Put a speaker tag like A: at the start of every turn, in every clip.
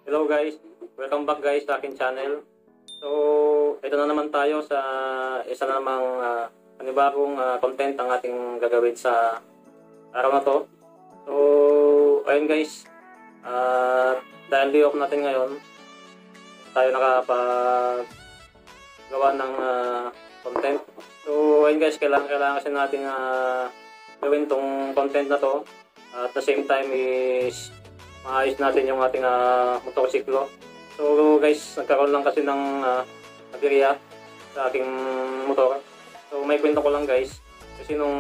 A: Hello guys, welcome back guys sa aking channel. So, ito na naman tayo sa isa na namang panibagong content ang ating gagawin sa araw na to. So, ayun guys, dahil day off natin ngayon, tayo nakapagawa ng content. So, ayun guys, kailangan kasi natin gawin tong content na to. At the same time is maayos natin yung ating motorsiklo. So guys, nagkaroon lang kasi ng aberya sa aking motor. So may kwento ko lang guys, kasi nung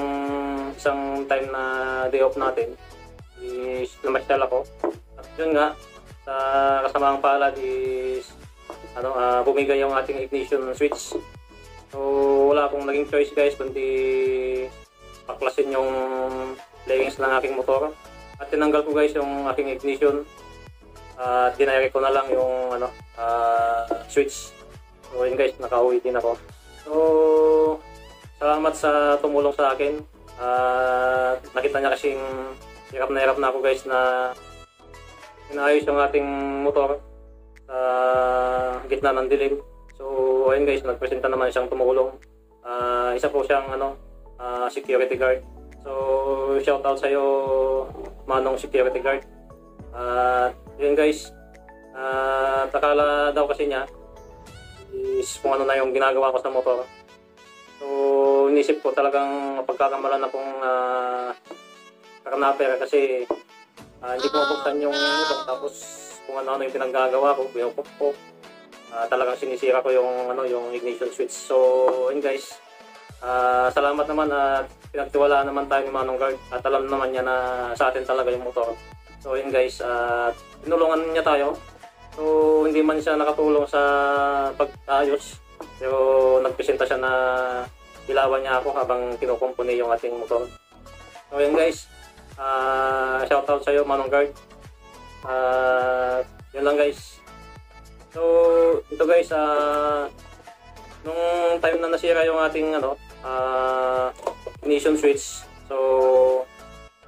A: isang time na day off natin is namasyal ako. At yun nga, sa kasamaang palad is bumigay yung ating ignition switch. So wala akong naging choice guys kundi paklasin yung leggings ng aking motor. At tinanggal ko guys yung aking ignition at dinirect ko na lang yung switch. So yun guys, nakauwi din ako. So salamat sa tumulong sa akin. Nakita niya kasing hirap na ako guys na inaayos yung ating motor sa gitna ng dilim. So ayun guys, nagpresenta naman siyang tumulong. Isa po siyang security guard. So shout out sa iyo Manong security guard. Yun guys, akala daw kasi niya is kung ano na yung ginagawa ko sa motor. So inisip ko talagang pagkakamalan akong karnaper kasi hindi ko mabuksan yung motor, tapos kung ano yung pinaggagawa ko, pinupok. Talagang sinisira ko yung yung ignition switch. So yun guys, salamat naman at pinagtiwalaan naman tayo ni Manong Guard at alam naman niya na sa atin talaga yung motor. So yun guys, tinulungan niya tayo. So hindi man siya nakatulong sa pag-ayos, pero nagpresenta siya na ilawan niya ako habang kinukumpuni yung ating motor. So yun guys, shout out sa iyo Manong Guard. Yun lang guys. So ito guys, nung time na nasira yung ating ignition switch, so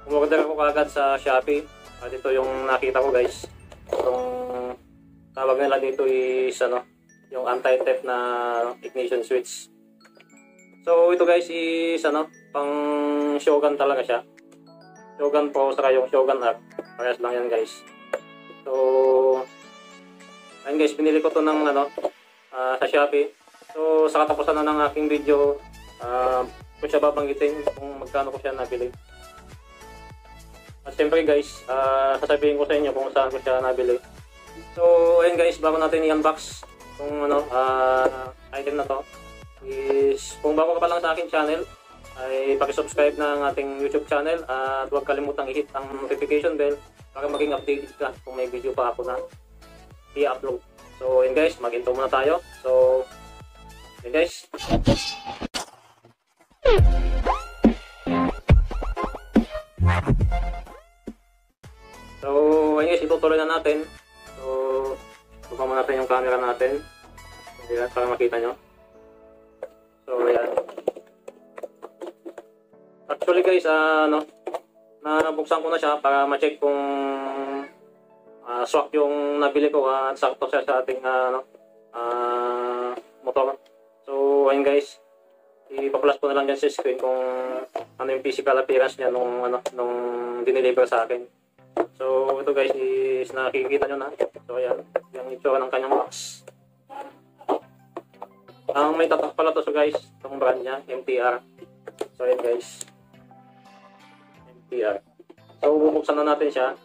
A: umorder ako kagad sa Shopee. At ito yung nakita ko guys. Itong tawag nila dito is yung anti-theft na ignition switch. So ito guys is pang Shogun talaga siya. Shogun Pro saka yung Shogun R. Parehas lang yan guys. So ayun guys, pinili ko to ng sa Shopee. So sa katapusan na ng aking video, ko siya babanggitin kung magkano ko siya nabili. At siyempre guys, sasabihin ko sa inyo kung saan ko siya nabili. So ayun guys, bago natin i-unbox kung item na to, is kung bago ka pa lang sa aking channel, ay paki-subscribe na ang ating YouTube channel at huwag kalimutang i-hit ang notification bell para maging updated ka kung may video pa ako na i-upload. So ayun guys, mag-intro muna tayo. So ayun guys. So ayun guys, itutuloy na natin. So buka mo natin yung camera natin. Ayan, para makita nyo. So ayan. Actually guys, nabuksan ko na siya para ma-check kung swak yung nabili ko at sakto siya sa ating motor. So ayun guys, ipa-plus ko na lang dyan sa screen kung ano yung physical appearance niya nung dineliver sa akin. So ito guys is nakikita nyo na. So ayan, yung itsura ng kanyang box. Ang may tatak pala to, so guys, itong brand niya, MTR. So ayan guys, MTR. So bubuksan na natin siya.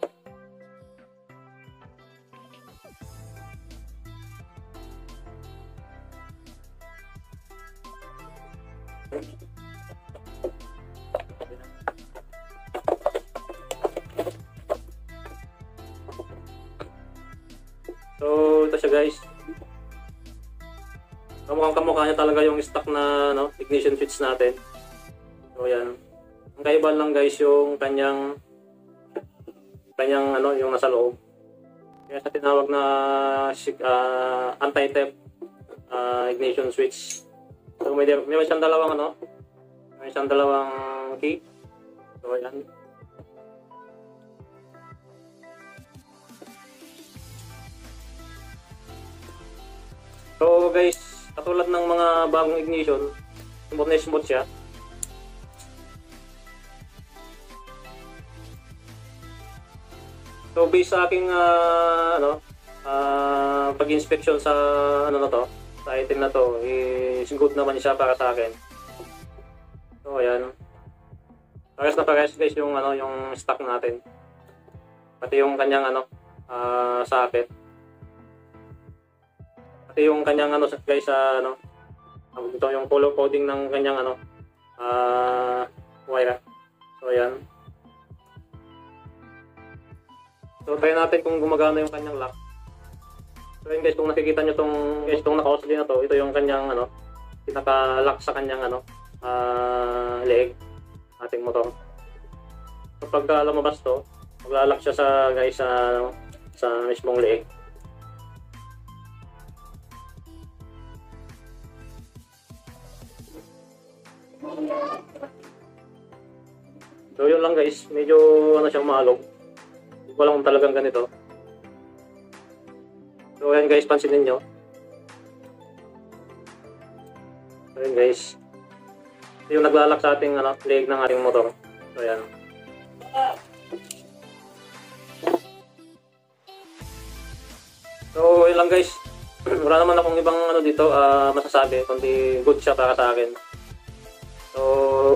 A: So ito siya guys. Kamukhang kamukha niya talaga yung stock na ignition switch natin. So yan. Ang kaiba lang guys yung kanyang yung nasa loob. Kaya sa tinawag na anti-theft ignition switch. So may siyang dalawang key. So yan. So guys, katulad ng mga bagong ignition, smooth na smooth siya. So based sa aking pag-inspection sa na to, sa item na to, is good naman siya para sa akin. So ayan. Pares na pares guys yung yung stock natin. Pati yung kanyang socket. Pati yung kanyang guys ito yung color coding ng kanyang wire. So ayan. So try natin kung gumagana yung kanyang lock. So yun guys, kung nakikita nyo tong naka-oscill na to, ito yung kanyang pinaka-lock sa kanyang leeg ating motor. So pagka lumabas to, maglalak siya sa guys sa mismong leeg. So yun lang guys, medyo siyang maalog. Hindi ko alam kung talagang ganito. So ayan guys, pansinin nyo. So ayan guys, ito yung naglalak sa ating leg ng ating motor. So ayan. So yun lang guys. Wala naman akong ibang dito masasabi, kundi good siya para sa akin. So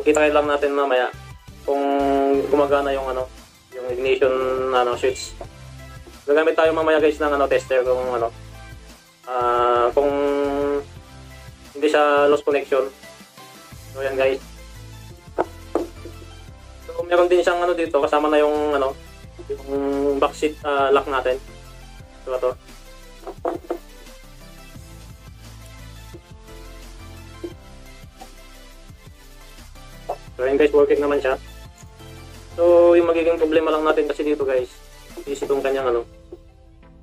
A: i-try lang natin mamaya kung gumagana yung yung ignition switch. Gagamit tayo mamaya guys ng tester kung hindi siya lost connection. So yan guys. So meron din siyang dito, kasama na yung yung backseat lock natin. So ito. So yan guys, working naman siya. So yung magiging problema lang natin kasi dito guys, is itong kanyang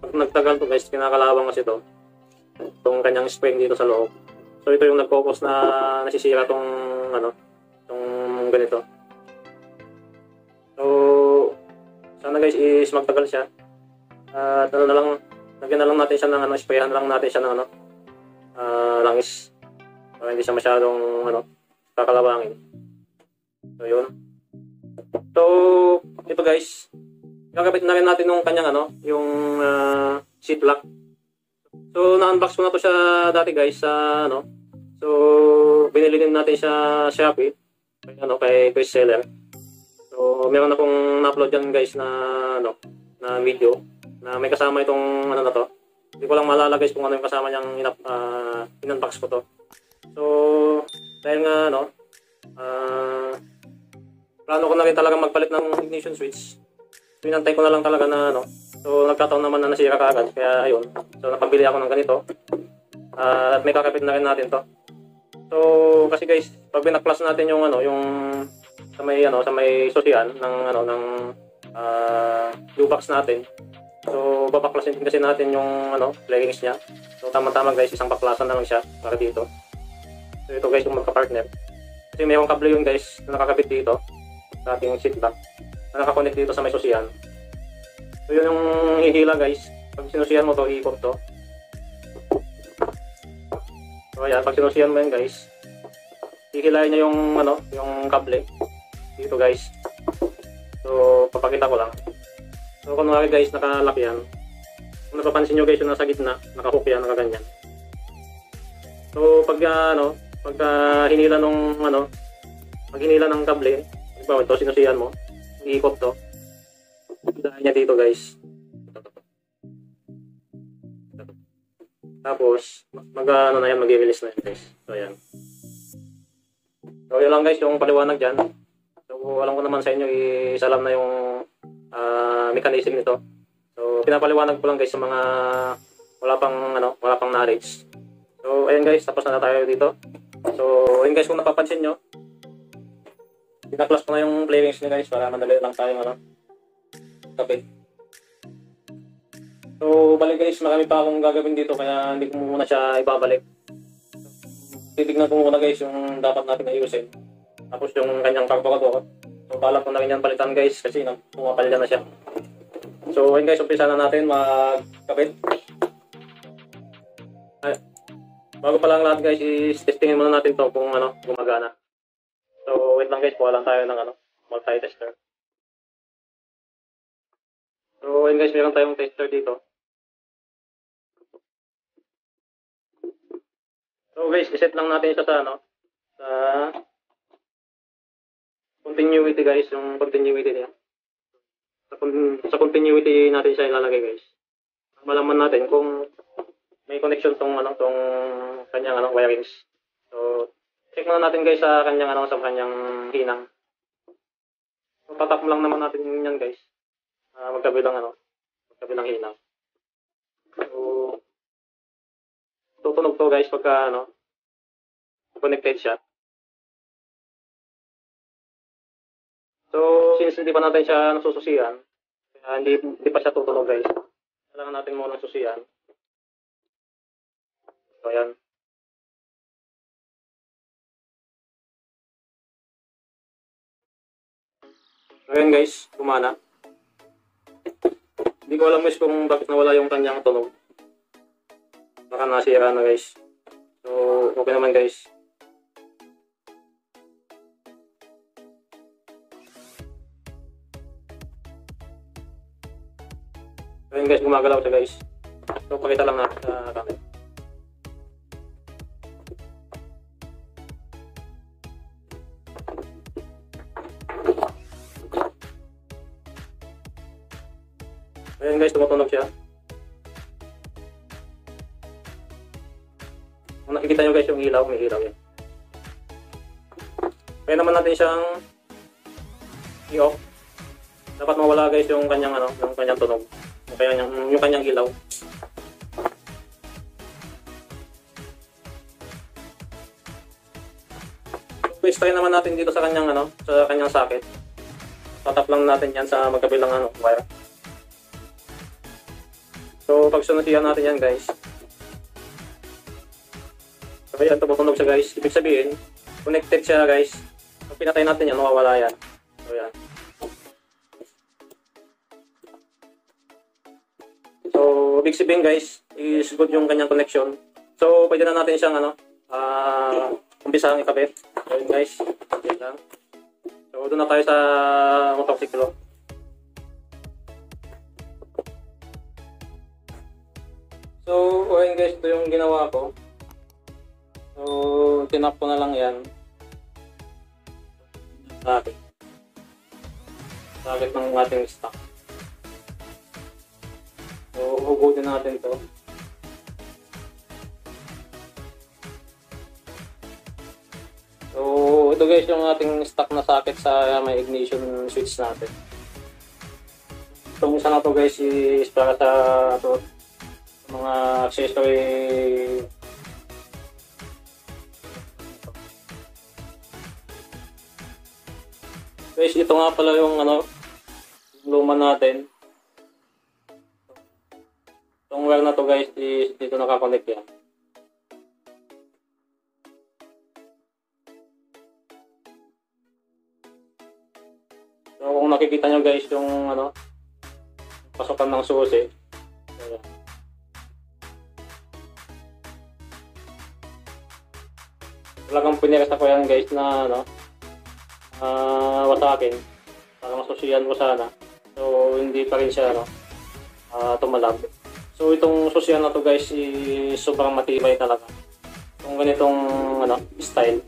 A: pag nagtagal to guys, kinakalawang kasi to itong kanyang spring dito sa loob. So ito yung nagkokos na nasisira tong tong ganito. So sana guys is magtagal siya. At na lang, lagyan na lang natin siya ng sprayan lang natin siya ng langis para hindi siya masyadong kakalawangin. So yun. So ito guys, gagabit na rin natin yung kanyang yung seat lock. So na-unbox ko na to siya dati guys sa so binili din natin siya Shopee kay Chris Seller. So meron akong na-upload yan guys na na video na may kasama itong na to. Hindi ko lang maalala guys kung ano yung kasama niyang in-unbox ko to. So dahil nga plano ko na rin talaga magpalit ng ignition switch. So inantay ko na lang talaga na so nagkataon naman na nasira kaagad, kaya ayun. So napabili ako ng ganito. At may kakabit na rin natin to. So kasi guys, pag binaklas natin yung yung sa may susian ng ng U-box natin. So babaklasin din kasi natin yung leggings niya. So tama-tama guys, isang baklasan na lang siya para dito. So ito guys yung magka-partner. Kasi mayroong kable yun guys na nakakabit dito sa ating seat back na nakakonect dito sa may susian. So yun yung hihila guys. Pag sinusiyan mo to, iikot to. So ayan, pag sinusiyan mo yan guys, hihilayin niya yung yung kable dito guys. So papakita ko lang. So kunwari guys, nakalak yan. Kung napapansin nyo guys, yung nasa gitna, nakahook yan, nakaganyan. So pag pagka hinila nung pag hinila ng kable, ito sinusiyan mo, iikot to. Dahil niya dito guys. Tapos na yan, mag-release na yan guys. So ayan. So yun lang guys yung paliwanag dyan. So alam ko naman sa inyo, isalam na yung mechanism nito. So pinapaliwanag ko lang guys sa mga wala pang knowledge. So ayan guys, tapos na tayo dito. So ayun guys, kung napapansin nyo, pinaklas ko na yung playrings niya guys para madali lang tayong kapit. So balik guys, marami pa akong gagawin dito kaya hindi ko muna siya ibabalik. Titignan ko muna guys yung dapat natin ayusin. Tapos yung kanyang carburetor. So balak ko na rin yan palitan guys kasi pumapalya na siya. So ayun guys, umpisa na natin magkabit. bago pa lang lahat guys, is-testingin muna natin to kung ano, gumagana. So, wait lang guys, kuha lang tayo ng ano, multi-tester. So, ayun guys, meron tayong tester dito. So guys, iset lang natin siya sa ano, sa continuity guys, yung continuity niya. Sa continuity natin siya ilalagay guys. Malaman natin kung may connection tong ano, tong kanyang ano, wirings. So, check muna natin guys sa kanyang ano, sa kanyang hinang. So, tatak mo lang naman natin yan guys. Magkabilang ano, magkabilang hinang. So, tutunog to guys pagka ano, connected siya. So, since hindi pa natin siya nasususian, kaya hindi pa siya tutunog guys. Kailangan natin muna susian. So, ayan. So, ayan guys, gumana. Hindi ko alam guys kung bakit nawala yung kanyang tunog. Baka nasira na guys. So, okay naman guys. So, yun guys, gumagalaw siya guys. So, pakita lang natin sa camera. So, yun guys, tumutunog siya. Kung nakikita nyo guys yung ilaw, may ilaw yan. Kaya naman natin siyang i-off. Dapat mawala guys yung kanyang ano, yung kanyang tunog. Yung kanyang ilaw. So, try naman natin dito sa kanyang ano, sa kanyang socket. Tatap lang natin yan sa magkabilang ano, wire. So, pag sunodihan natin yan guys. So, ayan, tumutunog siya guys. Ibig sabihin, connected siya guys. Pag pinatay natin yan, mawawala yan. So, ayan. So, ibig sabihin guys, is good yung kanyang connection. So, pwede na natin siyang ano, umpisang ikabit. So, yun guys. Yan lang. So, doon na tayo sa motorsiklo. So, ayun guys, ito yung ginawa ko. So, tinap ko na lang yan. Sakit ng ating stock. So, hugutin natin to. So, ito guys yung ating stock na socket sa may ignition switch natin. Itong isa na to guys is para sa mga accessory. Guys, ito nga pala yung ano, luma natin. Itong wire na to guys, is dito nakakonect yan. So kung nakikita nyo guys yung ano, pasokan ng susi. Ayan. Talagang pinirasa ko yan guys na ano, wasakin. Parang susiyan ko sana. So hindi pa rin siya ano, tumalab. So itong susiyan na to guys is sobrang matibay talaga. Itong ganitong ano, style.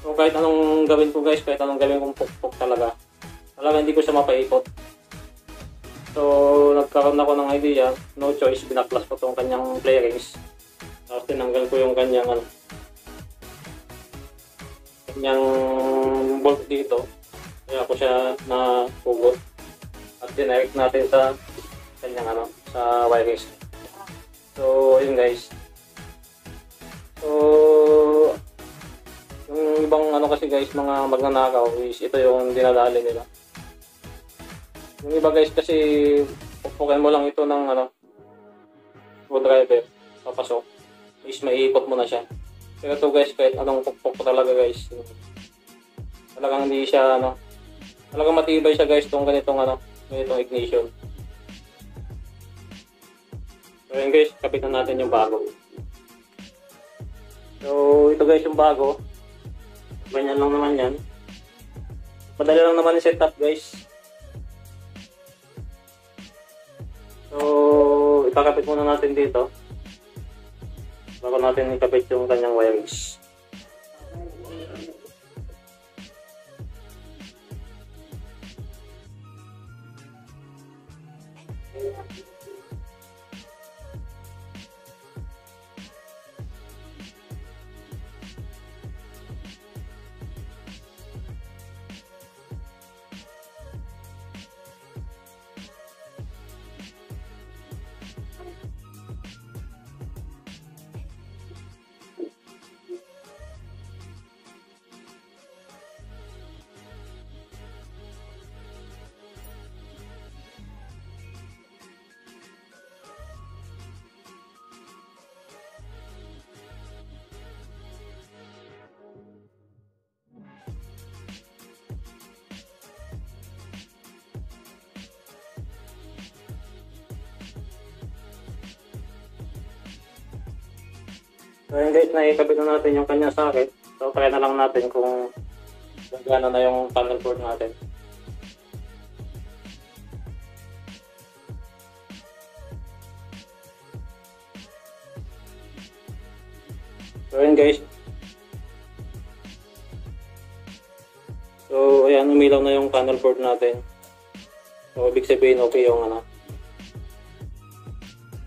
A: So kahit anong gawin ko guys, kahit anong gawin kong pukpuk talaga hindi ko siya mapaikot. So nagkaroon ako ng idea, no choice, binaklas ko tong kanyang flarings. Tapos tinanggal ko yung kanyang ano, kanyang bolt dito. Kaya ako siya na pugot. At dinirect natin sa kanyang ano, sa wirings. So yun guys. So yung ibang ano kasi guys, mga magnanakaw is ito yung dinadali nila. Yung iba guys kasi pupukin mo lang ito ng ano, screwdriver, papasok, is maiikot mo na siya. Pero ito guys, kahit anong pukpok talaga guys, talagang hindi siya ano, talagang matibay siya guys itong ganitong ano, ganitong ignition. So yun guys, kapitan natin yung bago. So, ito guys yung bago. Ganyan lang naman yan. Madali lang naman yung setup guys. So, ipakapit muna natin dito. Bago natin ikapit yung kanyang wirings. So yun guys, naikabit na natin yung kanyang socket. So try na lang natin kung gagana na yung panel board natin. So yun guys. So ayan, umilaw na yung panel board natin. So ibig sabihin okay yung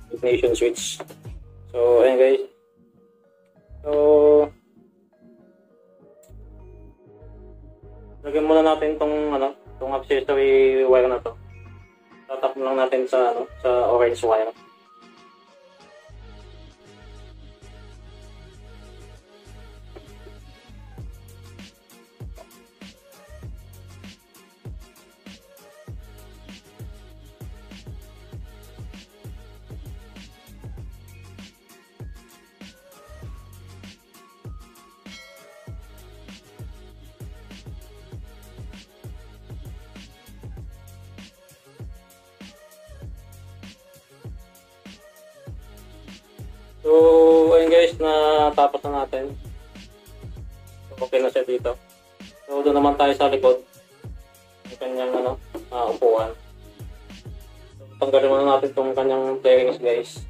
A: ignition switch. So ayan guys. So lagyan muna natin tong accessory wire na to. Tatap lang natin sa orange wire. So, ayun guys, natapos na natin. So, okay na siya dito. So, doon naman tayo sa likod. Yung kanyang upuan. So, tanggalin muna natin itong kanyang bearings guys.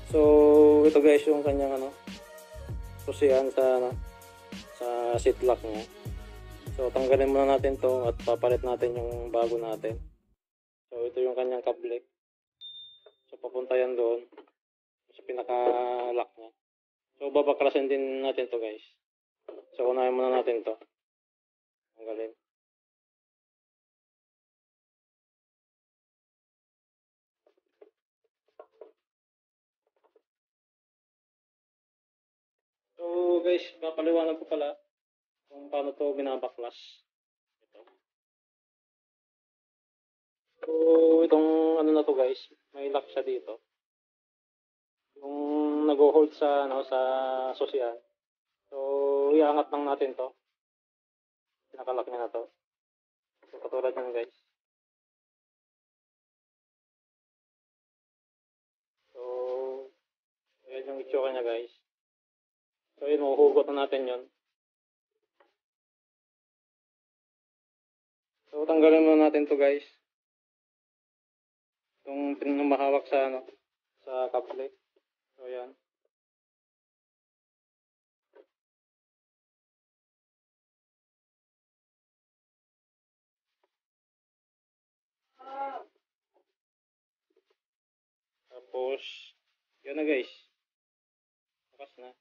A: So, ito guys yung kanyang susian sa seat lock niya. So tanggalin muna natin to at papalit natin yung bago natin. So ito yung kanyang kable. So papunta yan doon sa pinaka-lock niya. So babaklasin din natin to guys. So unahin muna natin to. Tanggalin. So guys, papaliwanag ko pala kung paano to binabaklas. Ito. So itong na to guys, may lock siya dito. Yung nag-hold sa susian. So iangat lang natin to. Pinakalock niya na to. So katulad yan guys. So ayan yung itsura niya guys. So yun, mahuhugot na natin yun. So tanggalin muna natin to guys. Yung pinamahawak sa kable. So yan. Tapos yan na guys. Bukas na.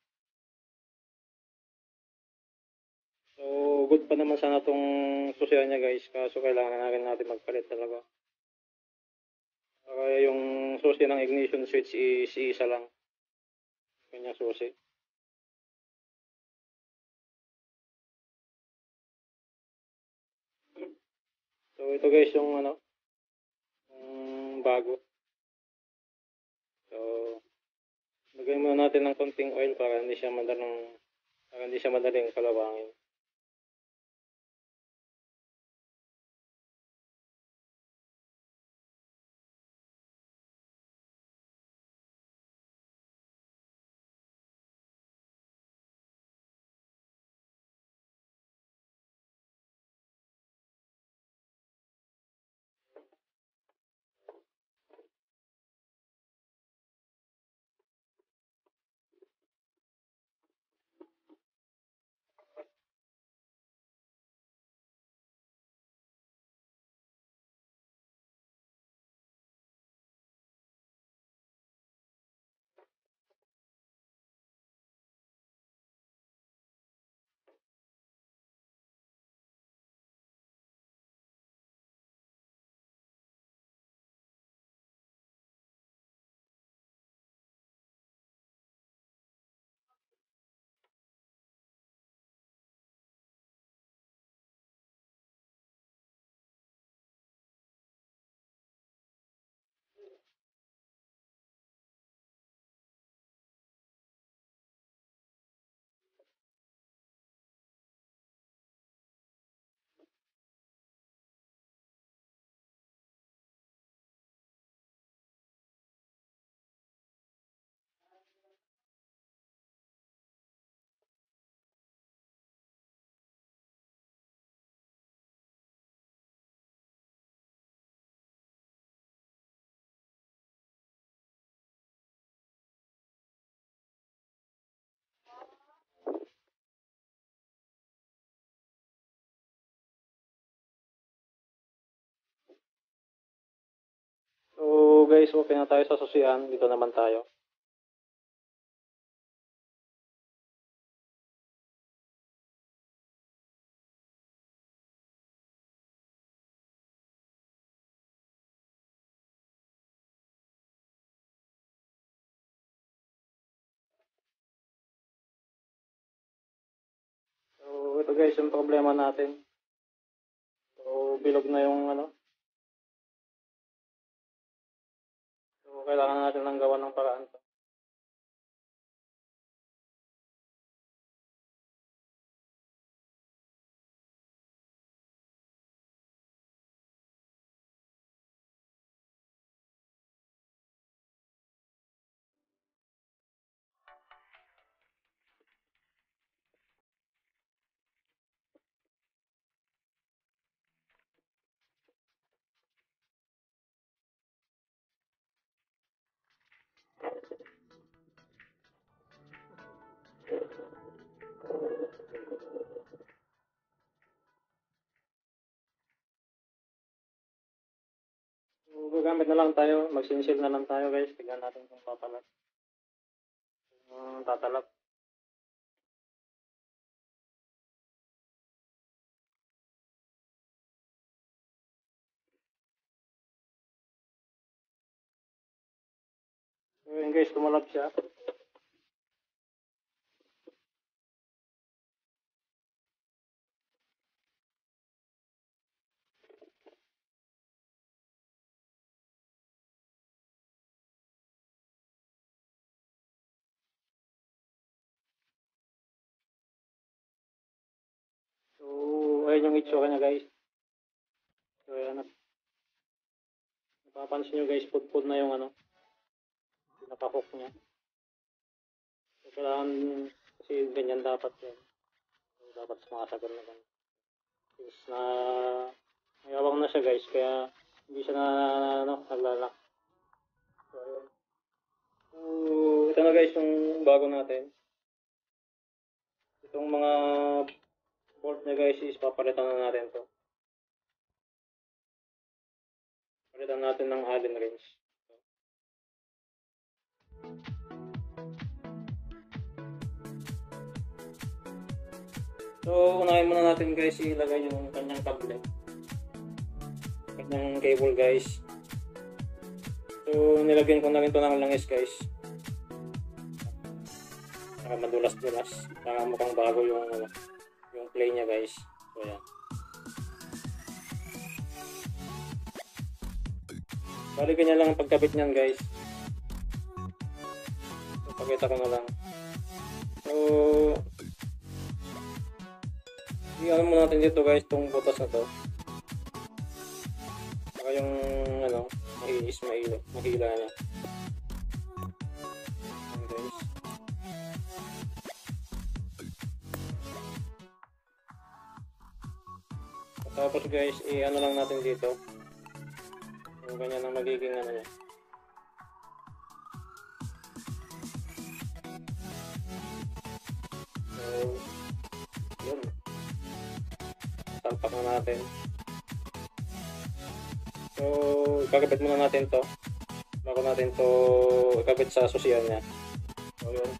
A: So good pa naman sana tong susian niya guys. Kaso kailangan na rin natin magpalit talaga. Kaya yung susi ng ignition switch is isa lang. Kanyang susi. So ito guys yung yung bago. So lagyan muna natin ng konting oil para hindi siya madaling kalawangin. guys, okay na tayo sa susian. Dito naman tayo. So ito guys yung problema natin. So bilog na yung ano. So kailangan natin ng gawa ng paraan to. So gagamit na lang tayo. Magsinsil na lang tayo guys. Tignan natin kung papalat. Tatalap. So yun guys, tumalab siya. So ayun yung itsura niya guys. So ayan. Napapansin nyo guys, pudpud na yung ano. Nakahook niya. So kailangan kasi ganyan dapat yan. So, dapat sumasagal na ganyan. Since na mayawang na siya guys, kaya hindi siya na ano, naglalak. So ayun. So ito na guys yung bago natin. Itong mga bolt niya guys is papalitan na natin to. Palitan natin ng Allen wrench. So unahin muna natin guys ilagay yung kanyang cable. Kanyang cable guys. So nilagyan ko na rin to ng langis guys. Para madulas-dulas. Para mukhang bago yung play niya guys. So yan. Bali ganyan lang ang pagkabit niyan guys. So pakita ko na lang. So i-ano muna natin dito guys itong butas na to. Saka yung ano, mahila niya. Ayan guys. Tapos guys, i-ano lang natin dito. Yung ganyan ang magiging ano niya. So, yun. Salpak na natin. So, ikakabit muna natin to. Bago natin to ikabit sa susian niya. So, yun.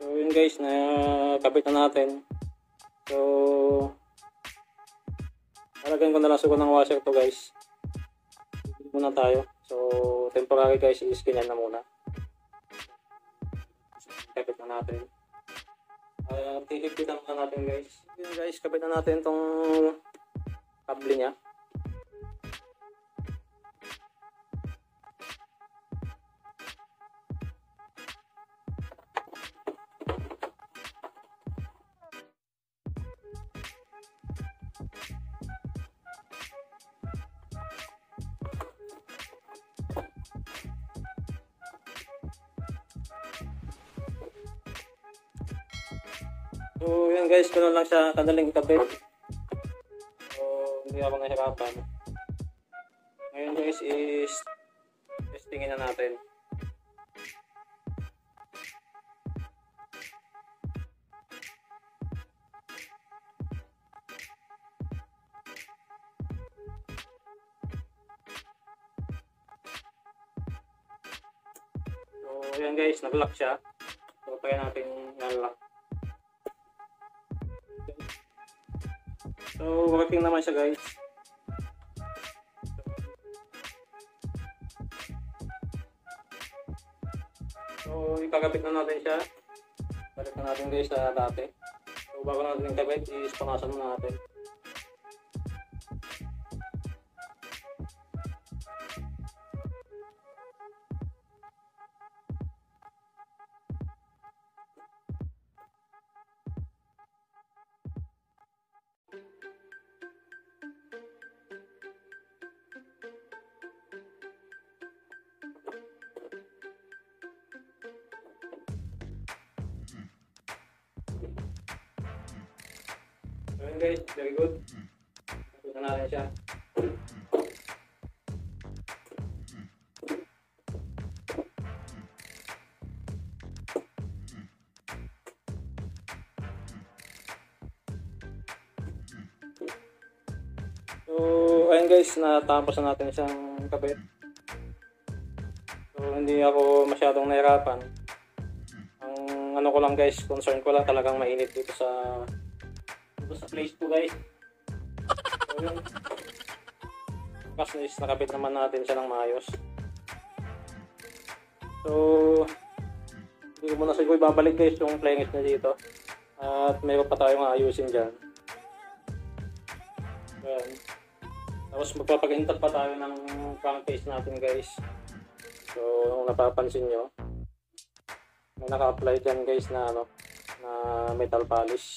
A: So yun guys, nakabit na natin. So lalagyan ko na lang siguro ng washer to guys. Muna tayo. So temporary guys, i-skin na muna. Kapit na natin. Tihigpitan na natin guys. Yun guys, kabit na natin tong kable niya. So yan guys, ganoon lang siya kadaling ikabit. So hindi ako nahirapan. Ngayon guys is testingin na natin. So yan guys, nag-lock siya. So try natin i-unlock. So, working naman siya guys. So, ikakabit na natin siya. Balik na natin guys sa dati. So, bago natin ikabit, is-punasan muna natin. So yun guys, very good. Nakita natin siya. So ayun guys, natapos na natin siyang kabit. So hindi ako masyadong nahirapan. Ang ano ko lang guys, concern ko lang talagang mainit dito sa place ko guys. So yun. Kasi nakabit naman natin siya ng maayos. So hindi ko muna siguro babalik guys yung plengis na dito. At mayroon pa tayong ayusin dyan. Ayan. Tapos magpapag-intap pa tayo ng crankcase natin guys. So kung napapansin nyo, may naka-apply dyan guys na ano, na metal polish.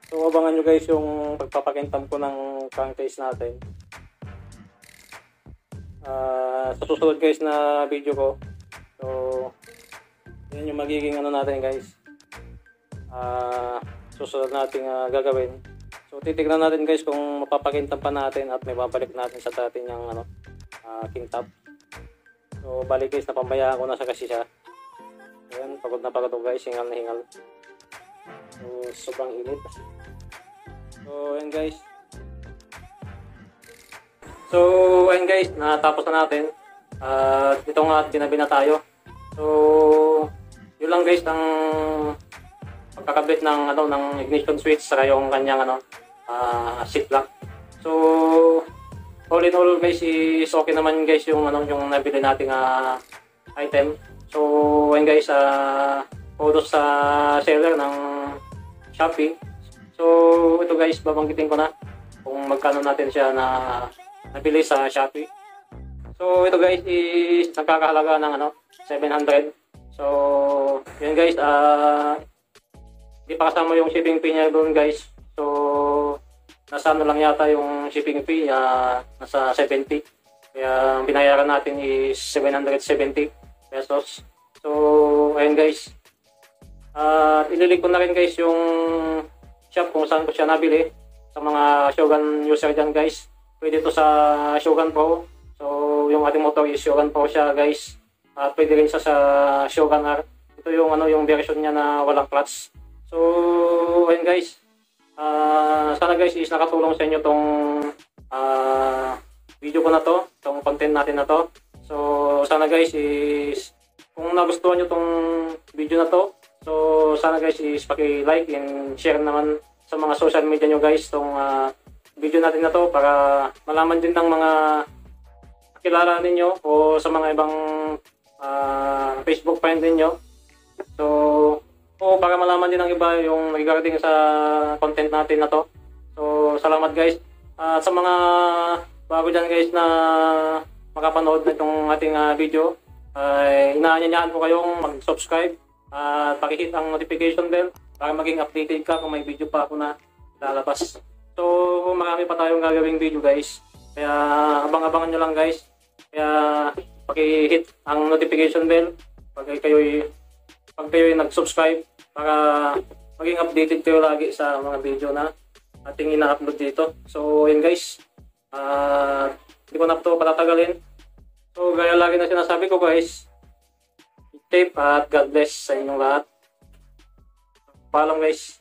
A: So abangan nyo guys yung pagpapakintam ko ng crankcase natin. Sa susunod guys na video ko. So yan yung magiging ano natin guys. Susunod natin gagawin. So titignan natin guys kung mapapakintam pa natin at may babalik natin sa dati niyang ano, kintab. So balik guys, napambayaan ko na sa kasi siya. Ayan, pagod na pagod guys, hingal na hingal. So sobrang init. So ayan guys. So ayan guys, natapos na natin. Ito nga, tinabi na tayo. So yun lang guys ang pagkakabit ng ano, ng ignition switch saka yung kanyang ano, seat lock. So all in all guys is okay naman guys yung ano, yung nabili nating item. So ayan guys, photos sa seller ng Shopee. So ito guys, babanggitin ko na kung magkano natin siya na nabili sa Shopee. So ito guys is nagkakahalaga ng ano, 700. So yun guys, hindi pa kasama yung shipping fee niya doon guys. So nasa ano lang yata yung shipping fee, nasa 70. Kaya ang binayaran natin is 770 pesos. So ayun guys, ililink ko na rin guys yung shop kung saan ko siya nabili. Sa mga Shogun user dyan guys, pwede to sa Shogun Pro. So yung ating motor is Shogun Pro siya guys. At pwede rin siya sa Shogun R. Ito yung ano, yung version niya na walang clutch. So ayun guys, sana guys is nakatulong sa inyo tong video ko na to, tong content natin na to. So sana guys is kung nagustuhan nyo tong video na to, so sana guys is paki-like and share naman sa mga social media nyo guys tong video natin na to para malaman din ng mga kilala ninyo o sa mga ibang Facebook friend ninyo. So, para malaman din ng iba yung regarding sa content natin na to. So, salamat guys. At sa mga bago dyan guys na makapanood na itong ating video, ay inaanyayahan ko kayong mag-subscribe at pakihit ang notification bell para maging updated ka kung may video pa ako na lalabas. So, marami pa tayong gagawing video guys. Kaya abang-abangan nyo lang guys. Kaya pakihit ang notification bell pag kayo'y nag-subscribe para maging updated kayo lagi sa mga video na ating ina-upload dito. So, yun guys. Hindi ko na ito patatagalin. So, gaya lagi na sinasabi ko guys, tape at God bless sa inyong lahat. Paalam guys.